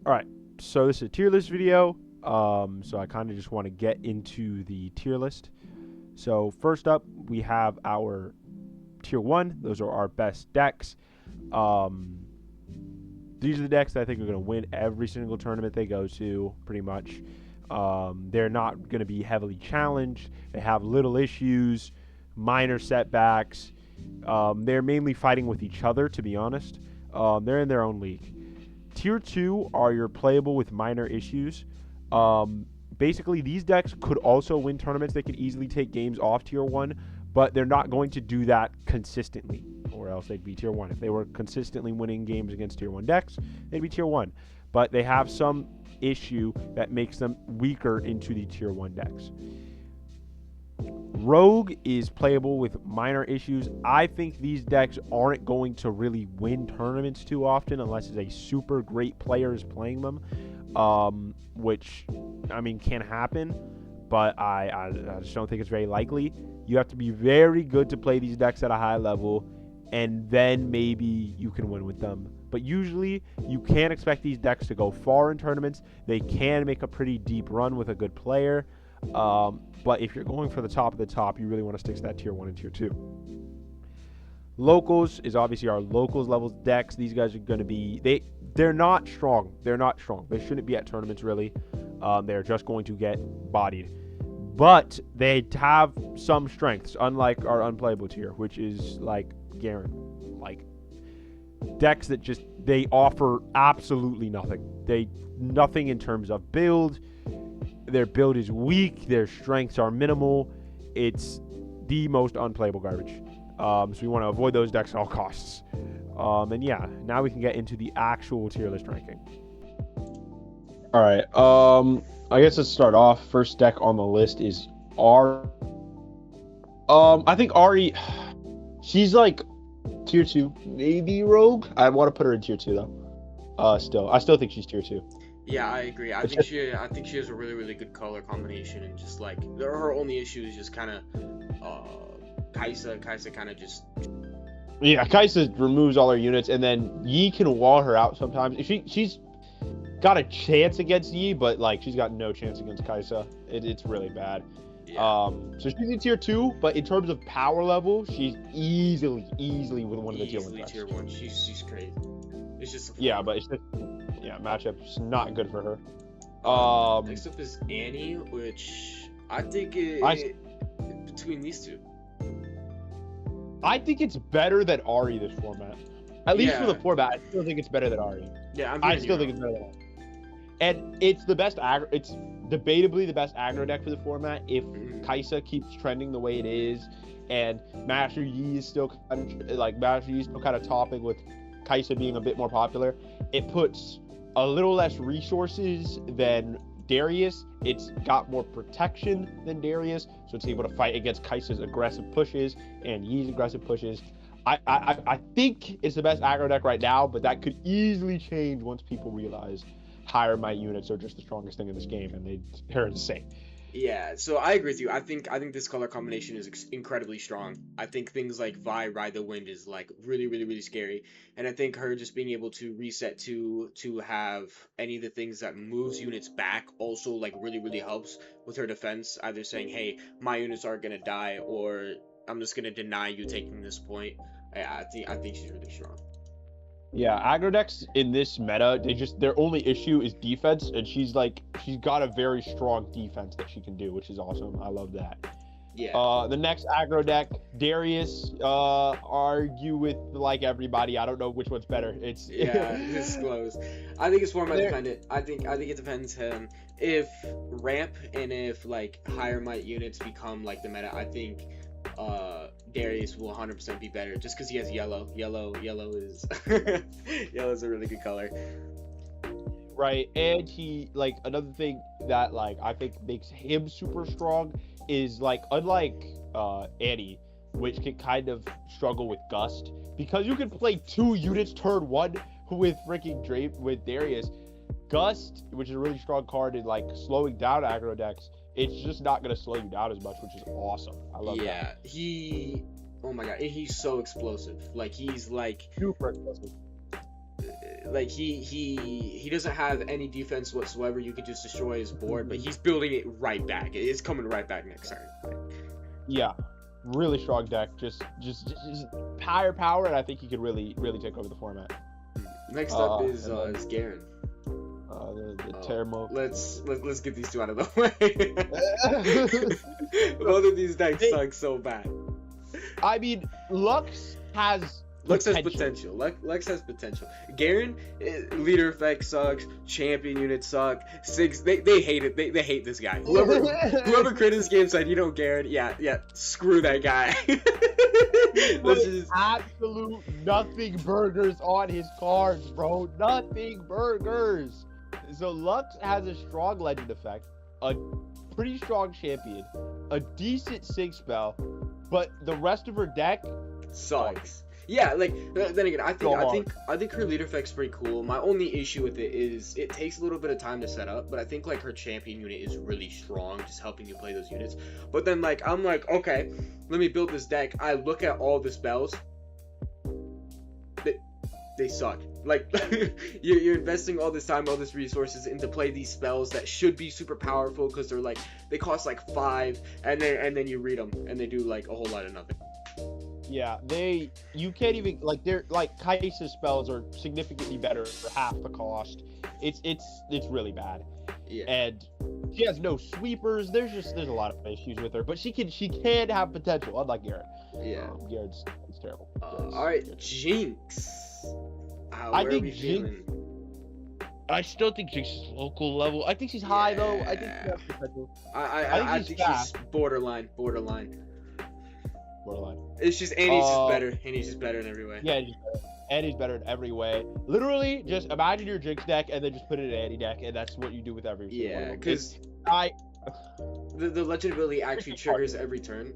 All right, so this is a tier list video. So I kind of just want to get into the tier list. So first up, we have our tier one. Those are our best decks. Um, these are the decks that I think are going to win every single tournament they go to, pretty much. They're not going to be heavily challenged. They have little issues, minor setbacks. They're mainly fighting with each other, to be honest. They're in their own league. Tier 2 are your playable with minor issues. Basically, these decks could also win tournaments. They could easily take games off Tier 1, but they're not going to do that consistently, or else they'd be Tier 1. If they were consistently winning games against Tier 1 decks, they'd be Tier 1. But they have some issue that makes them weaker into the Tier 1 decks. Rogue is playable with minor issues. I think these decks aren't going to really win tournaments too often unless it's a super great player is playing them, which, I mean, can happen, but I just don't think it's very likely. You have to be very good to play these decks at a high level, and then maybe you can win with them. But usually, you can't expect these decks to go far in tournaments. They can make a pretty deep run with a good player. But if you're going for the top of the top, you really want to stick to that tier 1 and tier 2. Locals is obviously our locals levels decks. These guys are going to be they're not strong. They're not strong. They shouldn't be at tournaments really. They're just going to get bodied. But they have some strengths, unlike our unplayable tier, which is like Garren. Like decks that just they offer absolutely nothing. Nothing in terms of build. Their build is weak. Their strengths are minimal. It's the most unplayable garbage. So we want to avoid those decks at all costs. And yeah, now we can get into the actual tier list ranking. All right. I guess let's start off. First deck on the list is Ahri. I think Ahri, she's like tier 2, maybe Rogue. I want to put her in tier 2 though. I still think she's tier 2. Yeah, I agree. I think she has a really, really good color combination, and just like her only issue is just kind of Kai'Sa kind of just. Yeah, Kai'Sa removes all her units, and then Yi can wall her out sometimes. She's got a chance against Yi, but like she's got no chance against Kai'Sa. It's really bad. Yeah. So she's in tier 2, but in terms of power level, she's easily with one of the tier 1 decks. Tier 1. She's crazy. It's just but it's just matchup's not good for her. Next up is Annie, which I think between these two. I think it's better than Ahri this format. At least for the format, I still think it's better than Ahri. Yeah, I still think it's better than Ahri. And it's the best it's debatably the best aggro deck for the format if Kai'Sa keeps trending the way it is, and Master Yi is still kind of topping with Kai'Sa being a bit more popular. It puts a little less resources than Darius. It's got more protection than Darius, so it's able to fight against Kai'Sa's aggressive pushes and Yi's aggressive pushes. I think it's the best aggro deck right now, but that could easily change once people realize higher might units are just the strongest thing in this game, and they're insane. Yeah, so I agree with you. I think this color combination is incredibly strong. I think things like Vi Ride the Wind is like really, really, really scary, and I think her just being able to reset to have any of the things that moves units back also like really, really helps with her defense. Either saying, "Hey, my units aren't gonna die," or "I'm just gonna deny you taking this point." I think she's really strong. Yeah, aggro decks in this meta, their only issue is defense, and she's got a very strong defense that she can do, which is awesome. I love that. Yeah. The next aggro deck, Darius. Argue with like everybody. I don't know which one's better. It's close. I think it's format dependent. I think it depends if ramp and if like higher might units become like the meta. I think Darius will 100% be better just because he has yellow. Yellow is yellow's a really good color. Right, and he like another thing that like I think makes him super strong is like unlike Annie, which can kind of struggle with Gust, because you can play 2 units turn 1 with with Darius. Gust, which is a really strong card in like slowing down aggro decks, it's just not going to slow you down as much, which is awesome. I love that. Oh my god, he's so explosive. Like, he's like... super explosive. like he doesn't have any defense whatsoever. You could just destroy his board, but he's building it right back. It's coming right back next turn. Yeah, really strong deck. Just higher power, and I think he could really take over the format. Next up is Garren. The Teemo. Let's get these two out of the way. Both of these decks suck so bad. I mean, Lux has potential. Lux has potential. Garren, leader effect sucks. Champion units suck. They hate it. They hate this guy. Whoever created this game said, Garren, yeah, screw that guy. This is absolute nothing burgers on his cards, bro. Nothing burgers. So Lux has a strong legend effect, a pretty strong champion, a decent sig spell, but the rest of her deck sucks. Yeah, like then again, I think her leader effect's pretty cool. My only issue with it is it takes a little bit of time to set up, but I think like her champion unit is really strong, just helping you play those units. But then like I'm like, okay, let me build this deck. I look at all the spells. They suck. Like you're investing all this time, all this resources into play these spells that should be super powerful because they cost like 5, and then you read them and they do like a whole lot of nothing. Yeah, you can't even they're like Kai'Sa's spells are significantly better for half the cost. It's really bad. Yeah. And she has no sweepers. There's a lot of issues with her, but she can have potential, unlike Garren. Yeah. Garren's terrible. All right, Jinx. I think Jinx. I still think Jinx is local level. I think she's high though. I think she has potential. I think she's borderline. It's just Annie's just better. Annie's just better in every way. Yeah, Annie's better in every way. Literally, just imagine your Jinx deck and then just put it in Annie deck, and that's what you do with every. Yeah, because the legend ability actually triggers every turn.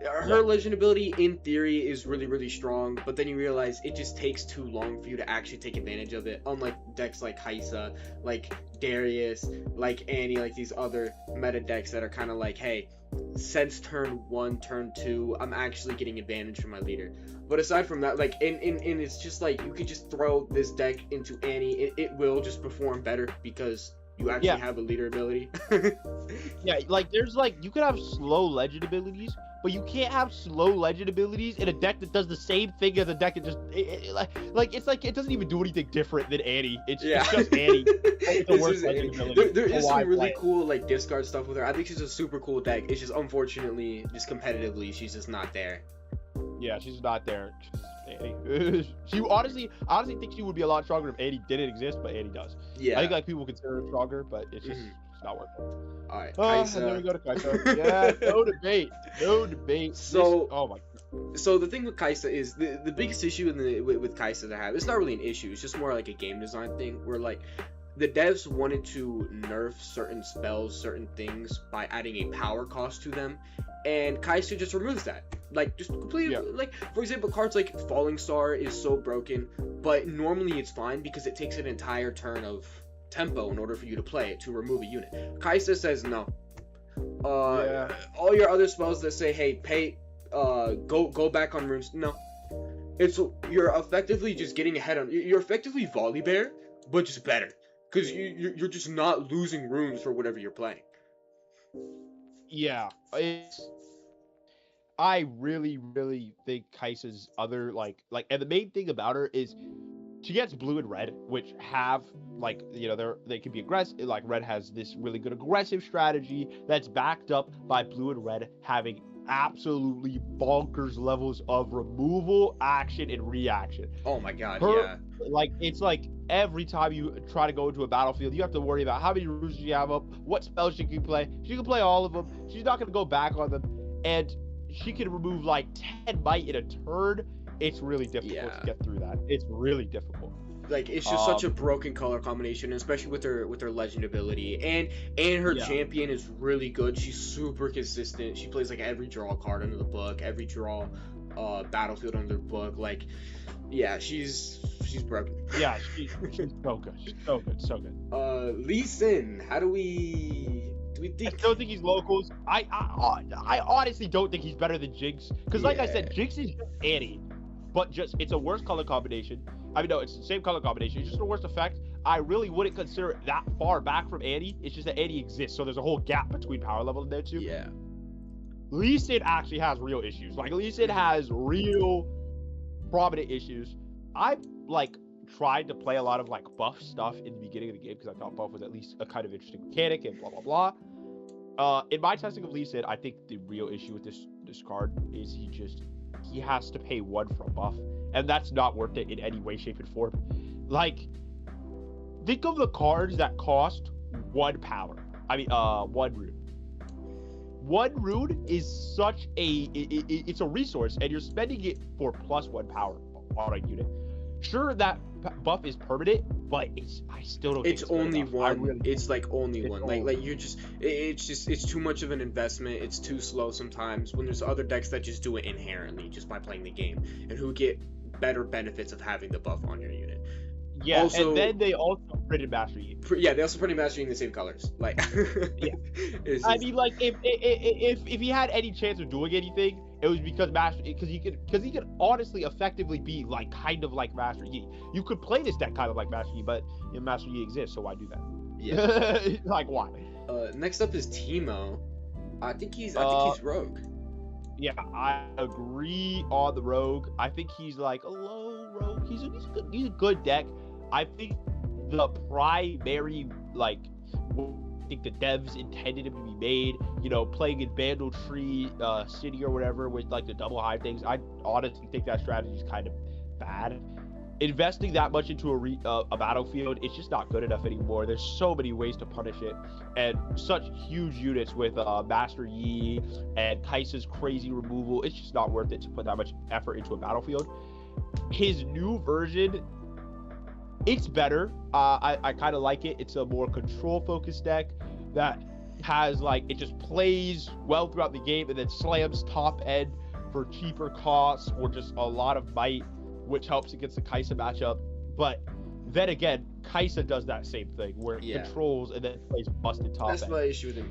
Her legend ability in theory is really, really strong, but then you realize it just takes too long for you to actually take advantage of it. Unlike decks like Kai'Sa, like Darius, like Annie, like these other meta decks that are kind of like, hey, since turn 1, turn 2, I'm actually getting advantage from my leader. But aside from that, like, and it's just like you could just throw this deck into Annie. It will just perform better because you actually have a leader ability. Yeah, like there's like you could have slow legend abilities, but you can't have slow legend abilities in a deck that does the same thing as a deck that just it doesn't even do anything different than Annie. It's just Annie. It's the worst legend ability. There is some really cool like discard stuff with her. I think she's a super cool deck. It's just unfortunately, just competitively, she's just not there. Yeah, she's not there. She honestly think she would be a lot stronger if Annie didn't exist, but Annie does. Yeah, I think like people consider her stronger, but it's just it's not working. All right, and then we go to Kai'Sa. Yeah, no debate. So, oh my God. So the thing with Kai'Sa is the biggest issue with Kai'Sa to have. It's not really an issue. It's just more like a game design thing where like the devs wanted to nerf certain spells, certain things by adding a power cost to them, and Kai'Sa just removes that. Like, just completely, like, for example, cards like Falling Star is so broken, but normally it's fine because it takes an entire turn of tempo in order for you to play it, to remove a unit. Kai'Sa says no. All your other spells that say, hey, pay, go back on runes, no. You're effectively just getting ahead on, you're effectively Volibear, but just better. Because you're just not losing runes for whatever you're playing. Yeah, I really think Kai'Sa's other and the main thing about her is she gets blue and red, which have they can be aggressive. Like red has this really good aggressive strategy that's backed up by blue and red having absolutely bonkers levels of removal, action, and reaction. Oh my God, yeah. Like it's like every time you try to go into a battlefield, you have to worry about how many runes you have up, what spells she can play. She can play all of them. She's not gonna go back on them, and she can remove like 10 might in a turn. It's really difficult to get through that. It's really difficult. Like it's just such a broken color combination, especially with her legend ability, and her champion is really good. She's super consistent. She plays like every draw card under the book, every draw battlefield under the book. Like, yeah, she's broken. Yeah, she's so good. She's so good. Lee Sin, how do we think? I still think he's locals. I honestly don't think he's better than Jinx, because like I said, Jinx is just Annie, but just it's a worse color combination. I mean, no, it's the same color combination. It's just the worst effect. I really wouldn't consider it that far back from Ahri. It's just that Ahri exists, so there's a whole gap between power level in there too. Yeah. Lee Sin actually has real issues. Like, Lee Sin has real prominent issues. I, like, tried to play a lot of, like, buff stuff in the beginning of the game because I thought buff was at least a kind of interesting mechanic and blah, blah, blah. In my testing of Lee Sin, I think the real issue with this card is he has to pay 1 for a buff, and that's not worth it in any way, shape, and form. Like, think of the cards that cost 1 power. I mean, 1 rune. 1 rune is such a it's a resource, and you're spending it for +1 power on a unit. Sure, that buff is permanent, but I still don't think it's only one. Really, it's like only one. Like you're just it's too much of an investment. It's too slow sometimes when there's other decks that just do it inherently just by playing the game and who get better benefits of having the buff on your unit. Yeah, also, and then they also printed Master Yi. Yeah, they also printed Master Yi in the same colors. Like, yeah. Just... I mean, like, if he had any chance of doing anything, it was because he could honestly effectively be like kind of like Master Yi. You could play this deck kind of like Master Yi, but Master Yi exists, so why do that? Yeah. Like, why? Next up is Teemo. I think he's rogue. Yeah, I agree on the rogue. I think he's like a low rogue. He's a good deck. I think the primary, like, I think the devs intended him to be made, you know, playing in Bandle Tree City or whatever with like the double high things. I honestly think that strategy is kind of bad. Investing that much into a battlefield, it's just not good enough anymore. There's so many ways to punish it, and such huge units with Master Yi and Kai'Sa's crazy removal. It's just not worth it to put that much effort into a battlefield. His new version, it's better. I kind of like it. It's a more control-focused deck that has, like, it just plays well throughout the game and then slams top end for cheaper costs or just a lot of might, which helps against the Kai'Sa matchup. But then again, Kai'Sa does that same thing where it controls and then plays busted top end. That's my issue with him.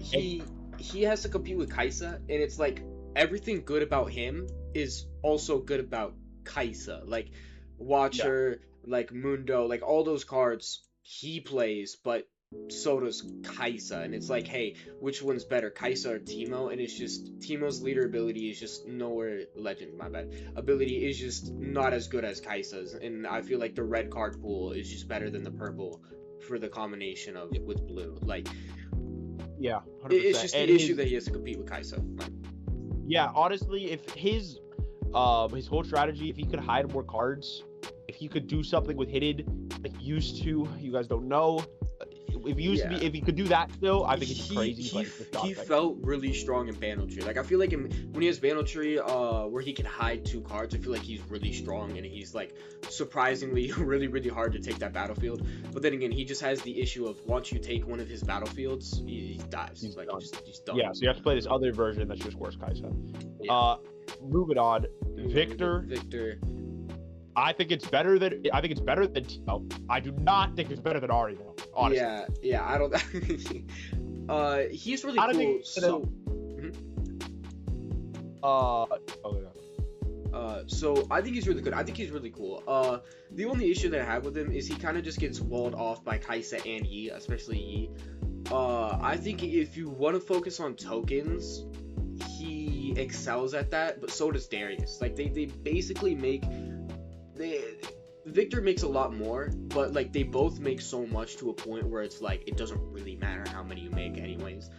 He has to compete with Kai'Sa, and it's like everything good about him is also good about Kai'Sa. Like Watcher, like Mundo, like all those cards he plays, but so does Kai'Sa, and it's like, hey, which one's better, Kai'Sa or Teemo? And it's just Teemo's leader ability is just nowhere. Ability is just not as good as Kai'Sa's, and I feel like the red card pool is just better than the purple for the combination of with blue. Like, yeah, 100%. It's just the issue that he has to compete with Kai'Sa. Like, yeah, honestly, if his whole strategy, if he could hide more cards, if he could do something with hidden like he used to, you guys don't know. If he could do that still, I think it's crazy. He felt really strong in Bandle Tree. Like, I feel like when he has Bandle Tree, where he can hide 2 cards, I feel like he's really strong, and he's like surprisingly really, really hard to take that battlefield. But then again, he just has the issue of once you take one of his battlefields, he dies. He's done. Yeah, so you have to play this other version that's just worse Kai'Sa. Yeah. Moving on, Viktor. I think it's better than Teemo. I do not think it's better than Ahri though. Honestly. Yeah, I don't. He's really cool. So I think he's really good. I think he's really cool. The only issue that I have with him is he kind of just gets walled off by Kai'Sa and Yi, especially Yi. I think if you want to focus on tokens, he excels at that, but so does Darius. Like, they basically make. Viktor makes a lot more, but like they both make so much to a point where it's like it doesn't really matter how many you make anyways.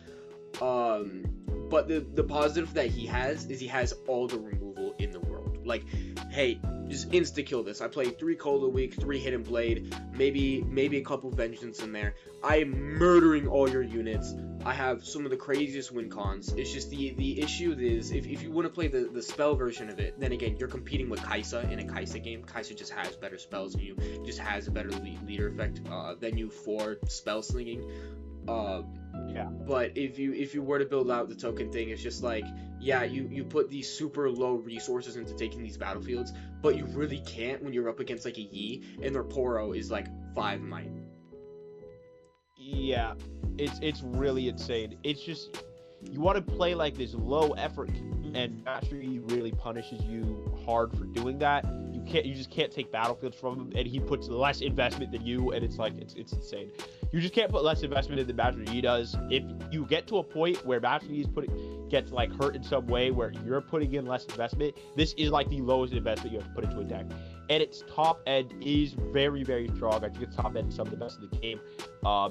But the positive that he has is he has all the removal in the world. Like, hey, just insta kill this. I play 3 Cold a week, 3 Hidden Blade, maybe a couple Vengeance in there. I'm murdering all your units. I have some of the craziest win cons. It's just the issue is if you want to play the spell version of it, then again you're competing with Kai'Sa in a Kai'Sa game. Kai'Sa just has better spells than you, just has a better leader effect than you for spell slinging. But if you were to build out the token thing, it's just like, yeah, you put these super low resources into taking these battlefields, but you really can't when you're up against like a Yi and their Poro is like 5 might. Yeah, it's really insane. It's just, you want to play like this low effort, and Master Yi really punishes you hard for doing that. You just can't take battlefields from him, and he puts less investment than you, and it's like it's insane. You just can't put less investment in the Master Yi does. If you get to a point where Master Yi gets like hurt in some way where you're putting in less investment, this is like the lowest investment you have to put into a deck. And its top end is very, very strong. I think its top end is some of the best in the game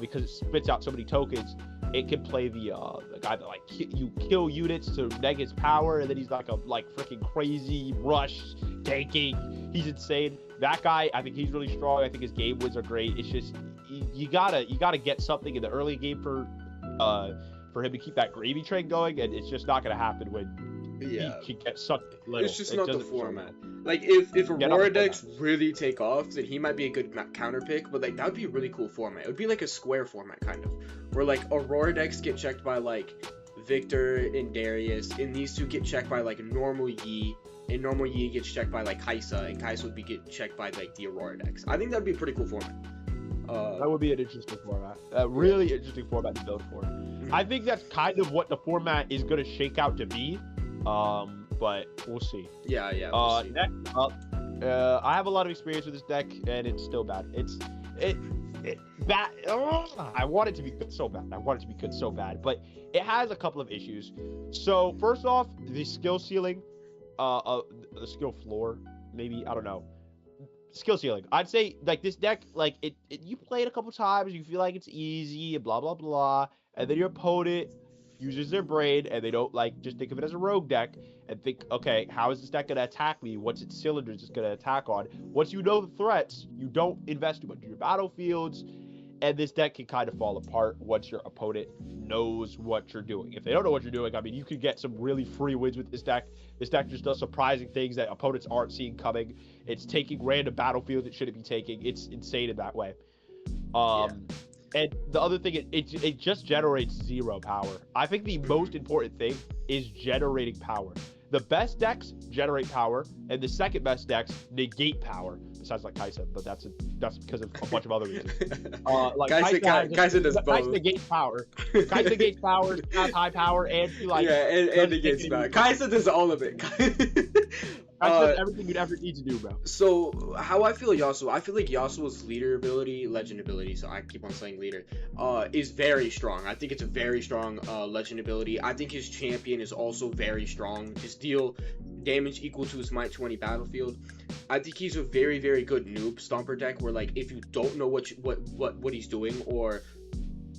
because it spits out so many tokens. It can play the guy that like you kill units to neg his power, and then he's like a freaking crazy rush tanking. He's insane. That guy, I think he's really strong. I think his game wins are great. It's just you gotta get something in the early game for him to keep that gravy train going, and it's just not gonna happen when he gets sucked little. It's just not the format. Like if Aurora decks really take off, then he might be a good counter pick, but like that would be a really cool format. It would be like a square format kind of, where like Aurora decks get checked by like Viktor and Darius, and these two get checked by like normal Yi, and normal Yi gets checked by like Kai'Sa, and Kai'Sa would be get checked by like the Aurora decks. I think that'd be a pretty cool format. That would be an interesting format. A really interesting format to build for. Mm-hmm. I think that's kind of what the format is going to shake out to be. But we'll see. Yeah. We'll see. Next up, I have a lot of experience with this deck, and it's still bad. It's bad. I want it to be good so bad. But it has a couple of issues. So first off, the skill ceiling, the skill floor, maybe, I don't know. Skill ceiling. I'd say like this deck, like you play it a couple times, you feel like it's easy, blah blah blah, and then your opponent uses their brain and they don't like just think of it as a rogue deck and think, okay, how is this deck gonna attack me? What's its cylinders it's gonna attack on? Once you know the threats, you don't invest too much in your battlefields, and this deck can kind of fall apart once your opponent knows what you're doing. If they don't know what you're doing, I mean, you could get some really free wins with this deck. This deck just does surprising things that opponents aren't seeing coming. It's taking random battlefields it shouldn't be taking. It's insane in that way. And the other thing, it just generates 0 power. I think the most important thing is generating power. The best decks generate power, and the second best decks negate power. Besides like Kai'Sa, but that's because of a bunch of other reasons. Like Kai'Sa does both. Kai'Sa negates power. Kai'Sa negates power, has high power, and she like and negates power. Kai'Sa does all of it. That's everything you'd ever need to do, bro. So how I feel Yasuo, I feel like Yasuo's leader ability, legend ability, so I keep on saying leader, is very strong. I think it's a very strong legend ability. I think his champion is also very strong. Just deal damage equal to his might 20 battlefield. I think he's a very, very good noob stomper deck where like if you don't know what he's doing or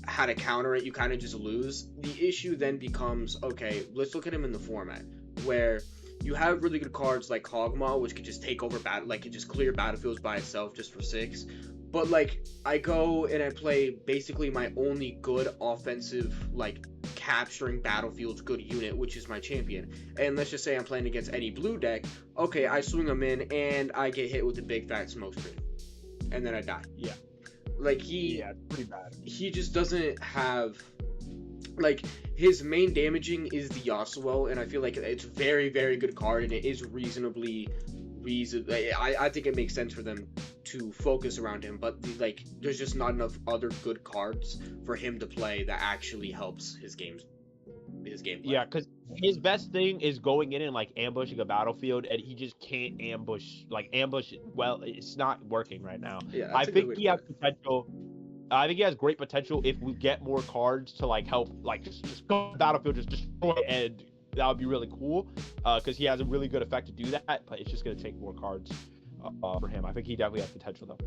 how to counter it, you kind of just lose. The issue then becomes, okay, let's look at him in the format where you have really good cards like Kog'Maw, which could just take over could just clear battlefields by itself just for 6. But like I go and I play basically my only good offensive like capturing battlefields good unit, which is my champion. And let's just say I'm playing against any blue deck. Okay, I swing him in and I get hit with a big fat smoke screen, and then I die. Yeah. Like it's pretty bad. He just doesn't have like his main damaging is the Yasuo, and I feel like it's a very, very good card, and it is I think it makes sense for them to focus around him, but like there's just not enough other good cards for him to play that actually helps his gameplay. Yeah, because his best thing is going in and like ambushing a battlefield, and he just can't ambush. Well, it's not working right now. Yeah, I think he has potential. I think he has great potential if we get more cards to like help, like just go to the battlefield, just destroy it, and that would be really cool. Because he has a really good effect to do that, but it's just gonna take more cards for him. I think he definitely has potential though.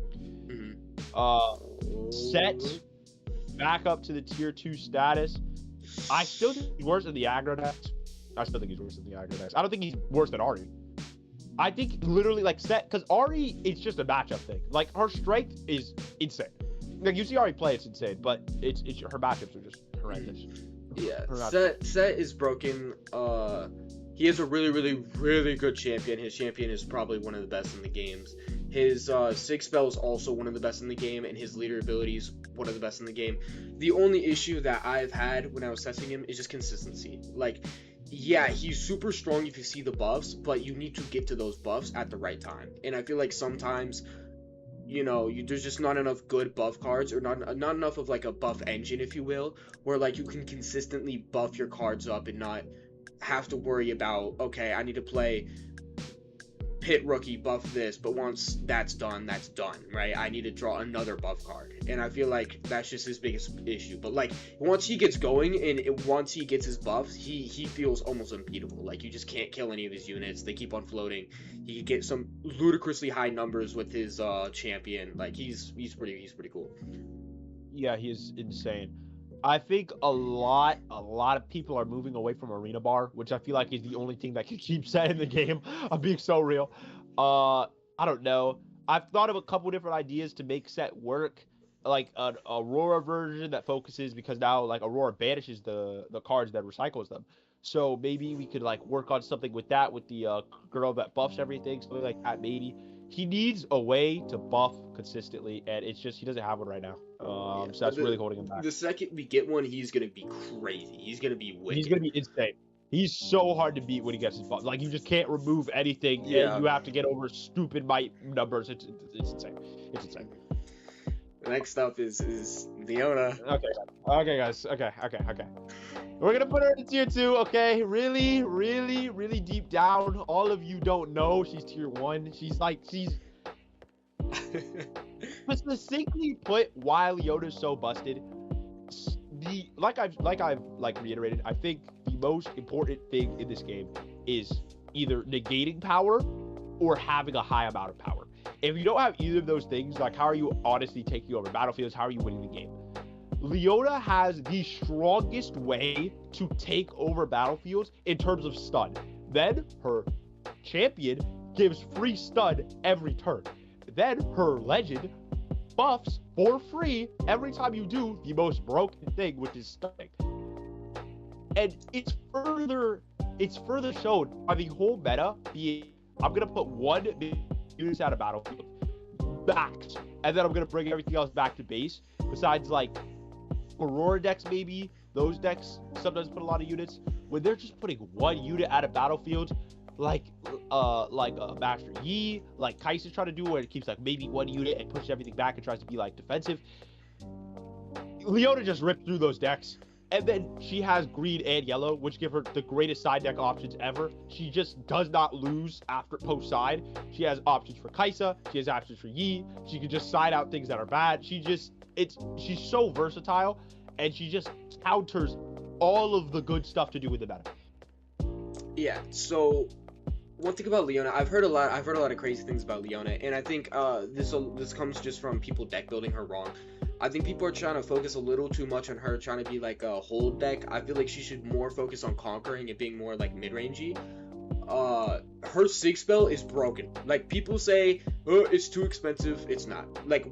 Mm-hmm. Sett back up to the tier 2 status. I still think he's worse than the aggro decks. I don't think he's worse than Ahri. I think literally like Sett, because Ahri, it's just a matchup thing. Like her strength is insane. Like you see Ahri play, it's insane, but it's her matchups are just horrendous. Yeah, Sett is broken. He has a really, really, really good champion. His champion is probably one of the best in the games. His 6 spell is also one of the best in the game, and his leader ability is one of the best in the game. The only issue that I've had when I was testing him is just consistency. Like, yeah, he's super strong if you see the buffs, but you need to get to those buffs at the right time. And I feel like sometimes, you know, there's just not enough good buff cards, or not enough of like a buff engine, if you will, where like you can consistently buff your cards up and not have to worry about, okay, I need to play pit rookie, buff this, but once that's done, right? I need to draw another buff card, and I feel like that's just his biggest issue. But like once he gets going and once he gets his buffs, he feels almost unbeatable. Like you just can't kill any of his units; they keep on floating. He can get some ludicrously high numbers with his champion. Like he's pretty cool. Yeah, he is insane. I think a lot of people are moving away from Arena Bar, which I feel like is the only thing that can keep Sett in the game. I'm being so real. I don't know. I've thought of a couple different ideas to make Sett work, like an Aurora version that focuses, because now like Aurora banishes the cards that recycles them. So maybe we could like work on something with that, with the girl that buffs everything, something like that. Maybe he needs a way to buff consistently, and it's just he doesn't have one right now. So that's really holding him back. The second we get one, he's gonna be crazy. He's gonna be wicked. He's gonna be insane. He's so hard to beat when he gets his buff. Like you just can't remove anything. Yeah. You have to get over stupid might numbers. It's insane. It's insane. Next up is Leona. Okay, guys. Okay. We're gonna put her in tier 2. Okay, really deep down. All of you don't know she's tier 1. She's. But succinctly put, why Leona's so busted. Like I've reiterated, I think the most important thing in this game is either negating power or having a high amount of power. If you don't have either of those things, like how are you honestly taking over battlefields? How are you winning the game? Leona has the strongest way to take over battlefields in terms of stun. Then her champion gives free stun every turn. Then her legend buffs for free every time you do the most broken thing, which is stunning. And it's further shown by the whole meta being, I'm gonna put one unit out of battlefield max, and then I'm gonna bring everything else back to base. Besides like Aurora decks, maybe those decks sometimes put a lot of units. When they're just putting one unit out of battlefield, like Master Yi, like Kai'Sa's trying to do, where it keeps like maybe one unit and pushes everything back and tries to be like defensive. Leona just ripped through those decks, and then she has green and yellow, which give her the greatest side deck options ever. She just does not lose after post side. She has options for Kai'Sa, she has options for Yi. She can just side out things that are bad. She's so versatile, and she just counters all of the good stuff to do with the meta. Yeah, so one thing about Leona, I've heard a lot of crazy things about Leona, and I think this comes just from people deck building her wrong. I think people are trying to focus a little too much on her trying to be like a hold deck. I feel like she should more focus on conquering and being more like mid-rangey. Her Sig spell is broken. Like people say, oh, it's too expensive. It's not. Like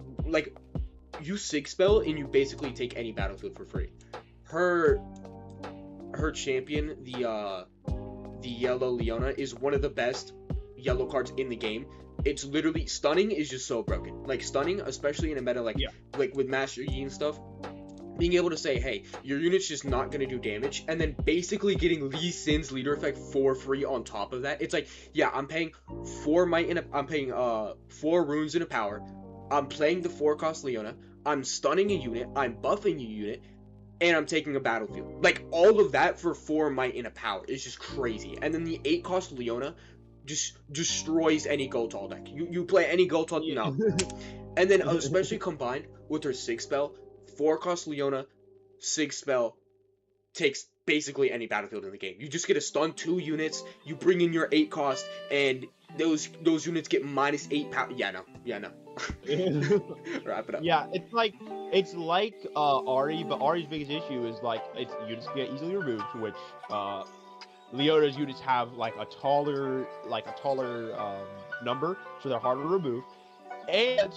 you Sig spell and you basically take any battlefield for free. Her champion, the yellow Leona, is one of the best yellow cards in the game. It's literally, stunning is just so broken. Like stunning, especially in a meta like with Master Yi and stuff, being able to say, hey, your unit's just not gonna do damage, and then basically getting Lee Sin's leader effect for free on top of that. It's like, yeah, I'm paying 4 might in a, I'm paying 4 runes in a power. I'm playing the 4-cost Leona. I'm stunning a unit. I'm buffing a unit. And I'm taking a battlefield. Like, all of that for 4 might in a power is just crazy. And then the 8-cost Leona just destroys any Gotal deck. You play any Gotal, no. And then, especially combined with her Sig spell, 4-cost Leona, Sig spell, takes basically any battlefield in the game. You just get to stun 2 units, you bring in your 8-cost, and those units get -8 power. Yeah, no. Wrap it up. Yeah, it's like Ahri, but Ahri's biggest issue is like its units get easily removed, which Leona's units have like a taller number, so they're harder to remove. And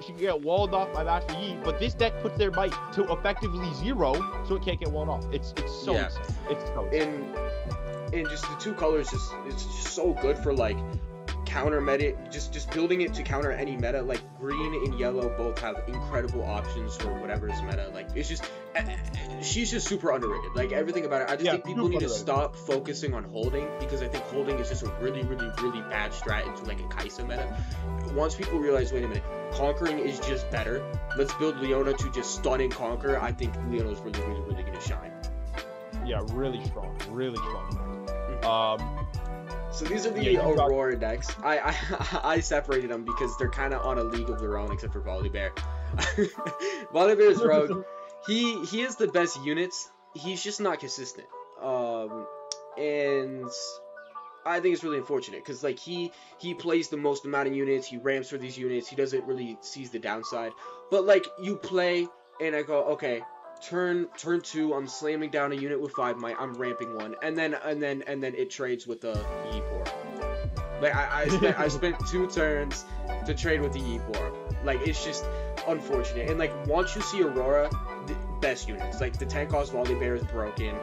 she can get walled off by Master Yi, but this deck puts their might to effectively 0, so it can't get walled off. It's so insane. It's so insane. And just the 2 colors, it's just so good for like counter meta, just building it to counter any meta. Like green and yellow both have incredible options for whatever's meta. Like it's just, she's just super underrated. Like everything about it, I just think people need to stop focusing on holding, because I think holding is just a really bad strat into like a Kai'Sa meta. Once people realize, wait a minute, conquering is just better, let's build Leona to just stun and conquer, I think Leona's really gonna shine. Yeah, really strong. So these are the Yeah, you got- Aurora decks. I separated them because they're kind of on a league of their own, except for Volibear. Volibear's rogue. He has the best units. He's just not consistent. And I think it's really unfortunate because like he plays the most amount of units. He ramps for these units. He doesn't really sees the downside. But like you play and I go, okay, turn 2, I'm slamming down a unit with 5 might, I'm ramping 1, and then it trades with the Yipor. Like I spent 2 turns to trade with the Yipor. Like it's just unfortunate. And like once you see Aurora, the best units. Like the tank cost Volibear is broken.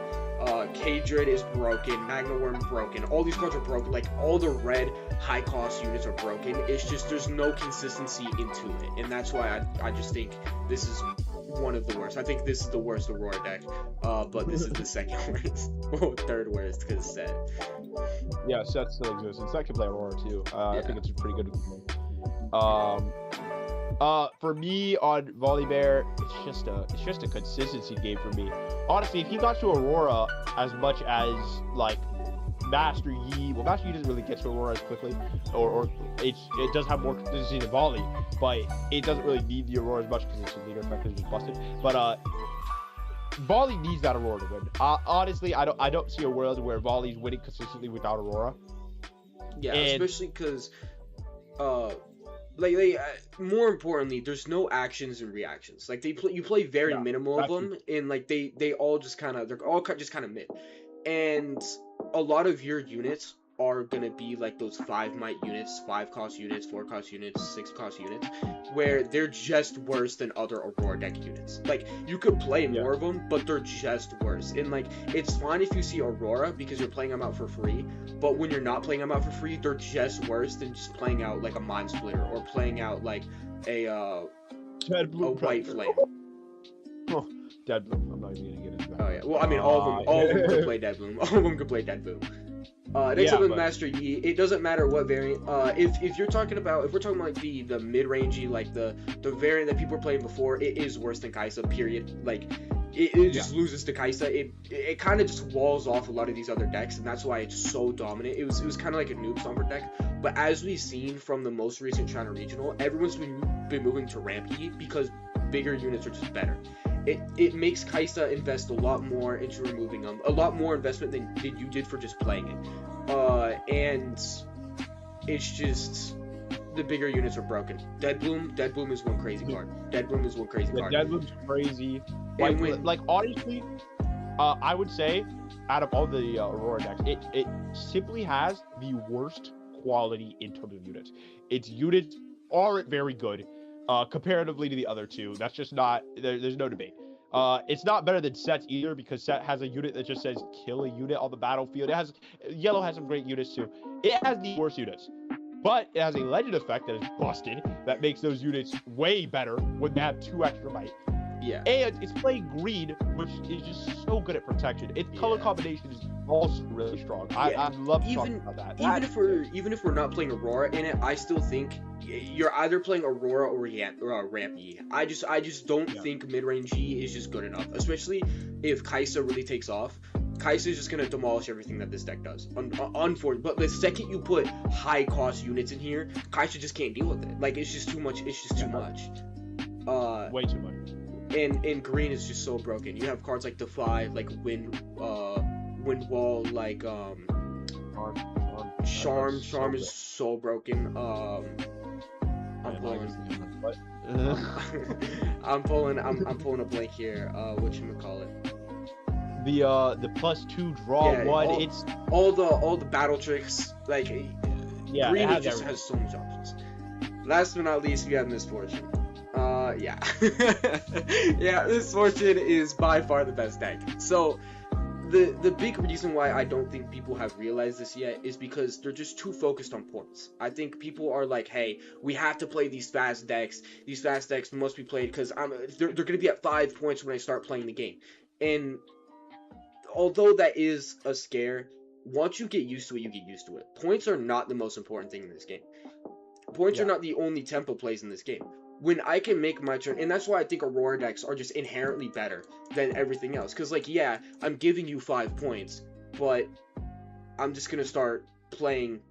K-Dread is broken, Magna Worm broken, all these cards are broken, like all the red high cost units are broken. It's just there's no consistency into it, and that's why I just think this is one of the worst. I think this is the worst Aurora deck, but this is the second worst, or third worst because Sett. Yeah, Sett still exists, and Sett can play Aurora too. I think it's a pretty good for me on Volibear, it's just a consistency game for me. Honestly, if he got to Aurora as much as like Master Yi, well, Master Yi doesn't really get to Aurora as quickly, or it does have more consistency than Volley, but it doesn't really need the Aurora as much because its leader effect is just busted. But Volley needs that Aurora to win. Honestly, I don't see a world where Volley's winning consistently without Aurora. Yeah, especially because more importantly, there's no actions and reactions. Like you play very minimal of them, and like they all just kind of just kind of mid, and a lot of your units are gonna be like those 5 might units, 5 cost units, 4 cost units, 6 cost units, where they're just worse than other Aurora deck units. Like you could play more of them, but they're just worse. And like it's fine if you see Aurora because you're playing them out for free, but when you're not playing them out for free, they're just worse than just playing out like a Mind Splitter or playing out like a White Flame. Oh, Dead Bloom. I'm not even gonna get into that. Oh yeah. Well, I mean, all of them could play Dead Bloom. All of them could play Dead Bloom. Next up with Master Yi, it doesn't matter what variant. If we're talking about like the mid-rangey, like the variant that people were playing before, it is worse than Kai'Sa. Period. Like it just loses to Kai'Sa. It kind of just walls off a lot of these other decks, and that's why it's so dominant. It was kind of like a noob Stomper deck. But as we've seen from the most recent China Regional, everyone's been moving to Ramp Yi because bigger units are just better. It makes Kai'Sa invest a lot more into removing them, a lot more investment than you did for just playing it. And it's just the bigger units are broken. Dead Bloom is one crazy card. Dead Bloom is one crazy card. Dead Bloom's crazy. Like honestly, I would say out of all the Aurora decks, it simply has the worst quality in terms of units. Its units aren't very good. Comparatively to the other two, that's just not there's no debate. It's not better than Sett's either because Sett has a unit that just says kill a unit on the battlefield. Yellow has some great units too. It has the worst units, but it has a legend effect that is busted that makes those units way better when they have 2 extra might. Yeah. And it's playing green, which is just so good at protection. Its color combination is also really strong. I love talking about that. Even if we're not playing Aurora in it, I still think you're either playing Aurora or Ramp Yi. I just don't think mid-range Yi is just good enough, especially if Kai'Sa really takes off. Kai'Sa is just gonna demolish everything that this deck does. Unfortunately, but the second you put high cost units in here, Kai'Sa just can't deal with it. Like it's just too much. It's just too much. Way too much. And green is just so broken. You have cards like Defy, like Wind Wall, like Charm. Charm is so broken. I'm pulling a blank here. Whatchamacallit? The +2 draw one. It's all the battle tricks. Like green has so much options. Last but not least, you have Misfortune. Misfortune is by far the best deck. So the big reason why I don't think people have realized this yet is because they're just too focused on points. I think people are like, hey, we have to play these fast decks. These fast decks must be played because they're going to be at 5 points when I start playing the game. And although that is a scare, once you get used to it, you get used to it. Points are not the most important thing in this game. Points are not the only tempo plays in this game. When I can make my turn, and that's why I think Aurora decks are just inherently better than everything else. Because, like, yeah, I'm giving you 5 points, but I'm just going to start playing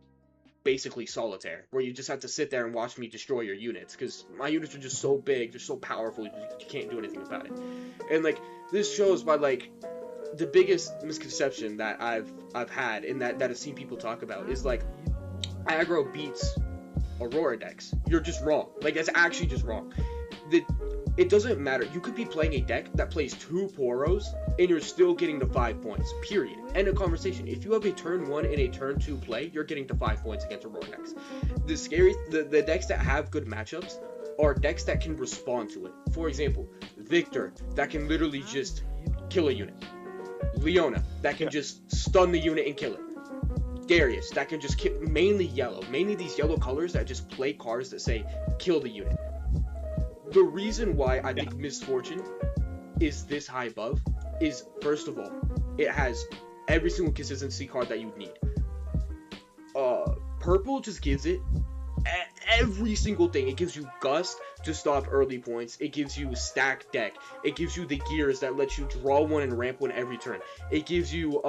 basically solitaire, where you just have to sit there and watch me destroy your units, because my units are just so big, they're so powerful, you can't do anything about it. And like, this shows by like the biggest misconception that I've had, and that I've seen people talk about, is like aggro beats Aurora decks. You're just wrong. Like, that's actually just wrong. It doesn't matter. You could be playing a deck that plays 2 Poros, and you're still getting the 5 points. Period. End of conversation. If you have a turn 1 and a turn 2 play, you're getting the 5 points against Aurora decks. The decks that have good matchups are decks that can respond to it. For example, Viktor, that can literally just kill a unit. Leona, that can just stun the unit and kill it. Darius, that can just kill, mainly yellow. Mainly these yellow colors that just play cards that say, kill the unit. The reason why I think Misfortune is this high above is, first of all, it has every single consistency card that you need. Purple just gives it every single thing. It gives you Gust to stop early points. It gives you stack deck. It gives you the gears that let you draw 1 and ramp 1 every turn. It gives you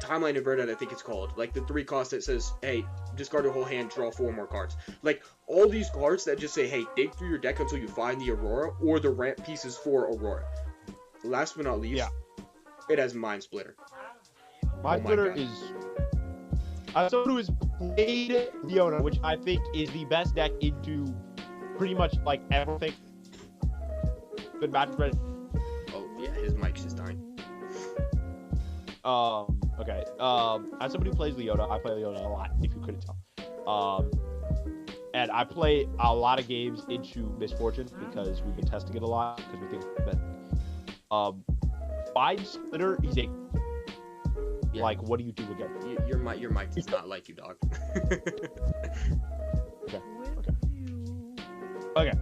Timeline Inverted, I think it's called. Like the 3 cost that says, hey, discard your whole hand, draw 4 more cards. Like, all these cards that just say, hey, dig through your deck until you find the Aurora or the ramp pieces for Aurora. Last but not least, it has Mind Splitter. Mind Splitter is... someone who has played Leona, which I think is the best deck into pretty much, like, everything. Good match spread. Oh, yeah, his mic's just dying. Okay. As somebody who plays Leona, I play Leona a lot, if you couldn't tell. And I play a lot of games into Misfortune because we've been testing it a lot because we think it's better. Mind Splitter is a... Yeah. Like, what do you do again? Your mic does not like you, dog. Okay.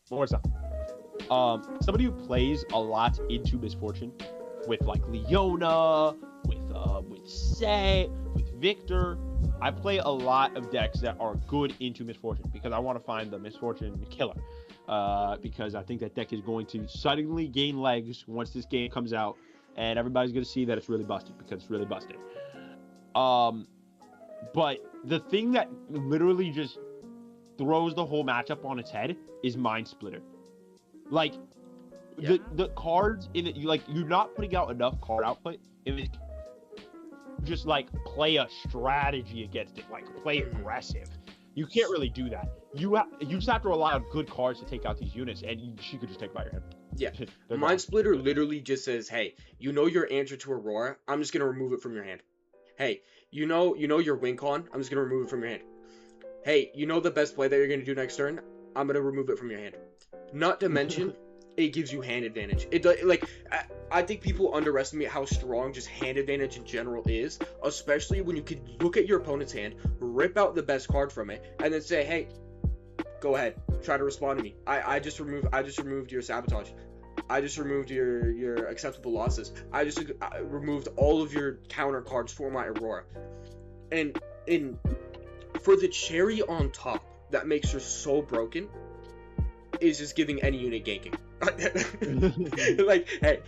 One more time. Somebody who plays a lot into Misfortune with like Leona, with Sett, with Viktor. I play a lot of decks that are good into Misfortune because I want to find the Misfortune killer. Because I think that deck is going to suddenly gain legs once this game comes out, and everybody's going to see that it's really busted because it's really busted. But the thing that literally just throws the whole matchup on its head is Mind Splitter. Like, the cards in it, you're not putting out enough card output in it. Just like play a strategy against it, like play aggressive. You can't really do that. You just have to rely on good cards to take out these units, and she could just take them out your hand. Yeah, Mind Splitter literally just says, "Hey, you know your answer to Aurora. I'm just gonna remove it from your hand. Hey, you know your Wincon. I'm just gonna remove it from your hand. Hey, you know the best play that you're gonna do next turn. I'm gonna remove it from your hand. Not to mention." It gives you hand advantage. It does, like, I think people underestimate how strong just hand advantage in general is, especially when you could look at your opponent's hand, rip out the best card from it, and then say, "Hey, go ahead, try to respond to me. I just removed your sabotage. I just removed your acceptable losses. I removed all of your counter cards for my Aurora." And for the cherry on top that makes her so broken is just giving any unit ganking. Like, hey,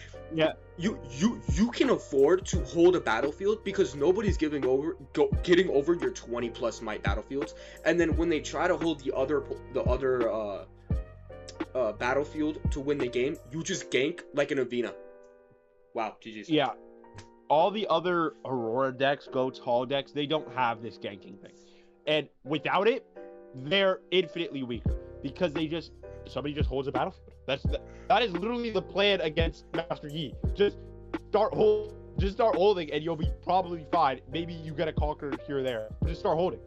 you can afford to hold a battlefield because nobody's getting over your 20 plus might battlefields, and then when they try to hold the other battlefield to win the game, you just gank like an Avena. Wow, GG's. Yeah, all the other Aurora decks, Goats, Hall decks, they don't have this ganking thing, and without it, they're infinitely weaker because somebody just holds a battlefield. That is literally the plan against Master Yi. Just start holding, and you'll be probably fine. Maybe you get a conquer here or there. Just start holding.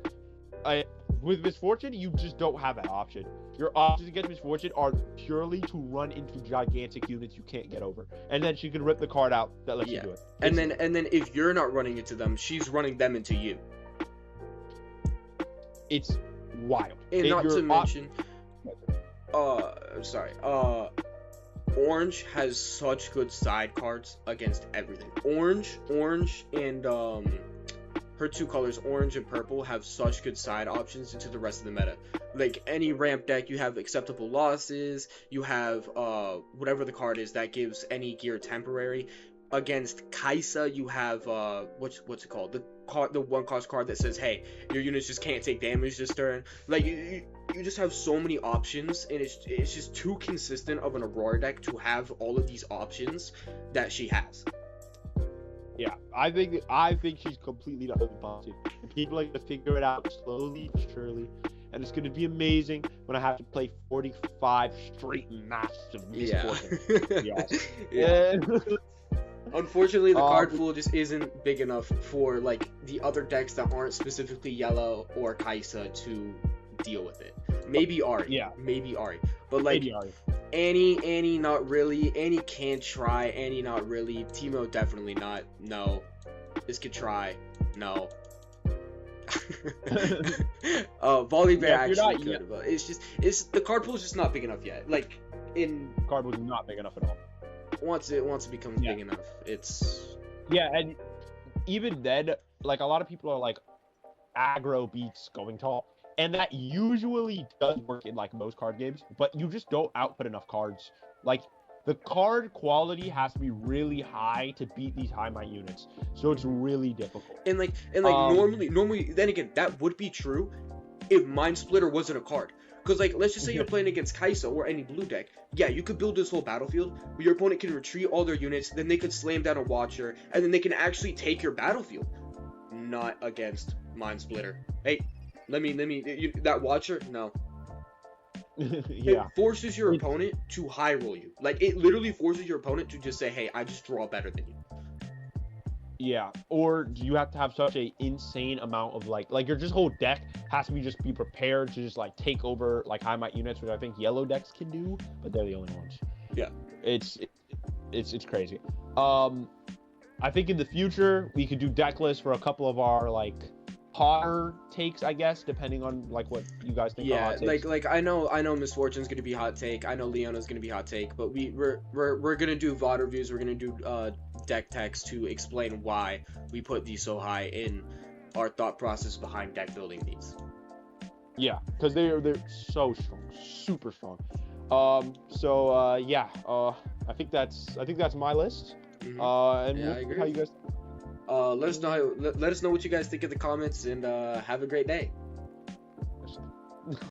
With Misfortune, you just don't have that option. Your options against Misfortune are purely to run into gigantic units you can't get over, and then she can rip the card out that lets you do it. And then if you're not running into them, she's running them into you. It's wild. And not to mention. Orange has such good side cards against everything. Orange, and her 2 colors, orange and purple, have such good side options into the rest of the meta. Like, any ramp deck, you have acceptable losses, you have whatever the card is that gives any gear temporary. Against Kaisa, you have what's it called? the one cost card that says, hey, your units just can't take damage this turn. Like you just have so many options, and it's just too consistent of an Aurora deck to have all of these options that she has. Yeah, I think she's completely not responsive. People are gonna figure it out slowly but surely, and it's gonna be amazing when I have to play 45 straight matches of Misfortune. Yes. Yeah. Unfortunately, the card pool just isn't big enough for like the other decks that aren't specifically Yellow or Kai'Sa to deal with it. Maybe Ahri. Yeah. Maybe Ahri. But like Annie, not really. Annie can try. Annie, not really. Teemo, definitely not. No. This could try. No. Volibear actually could, but it's the card pool is just not big enough yet. Like card pool is not big enough at all. Once it becomes big enough, it's and even then, like a lot of people are like aggro beats going tall. And that usually does work in like most card games, but you just don't output enough cards. Like the card quality has to be really high to beat these high might units, so it's really difficult. And normally, then again, that would be true if Mind Splitter wasn't a card. Because like, let's just say you're playing against Kai'Sa or any blue deck. Yeah, you could build this whole battlefield where your opponent can retreat all their units, then they could slam down a Watcher, and then they can actually take your battlefield. Not against Mind Splitter. Hey. Let me that Watcher, no. Yeah. It forces your opponent to high roll you. Like, it literally forces your opponent to just say, hey, I just draw better than you. Yeah, or you have to have such a insane amount of like your just whole deck has to be prepared to just like take over like high might units, which I think yellow decks can do, but they're the only ones. Yeah. It's crazy. I think in the future we could do deck lists for a couple of our like hotter takes, I guess, depending on like what you guys think. Yeah, like I know Misfortune's gonna be hot take. I know Leona's gonna be hot take, but we're gonna do VOD reviews. We're gonna do deck text to explain why we put these so high in our thought process behind deck building these. Yeah, because they're so strong, super strong. I think that's my list. Mm-hmm. And I agree. How you guys? Let us know what you guys think in the comments, and have a great day.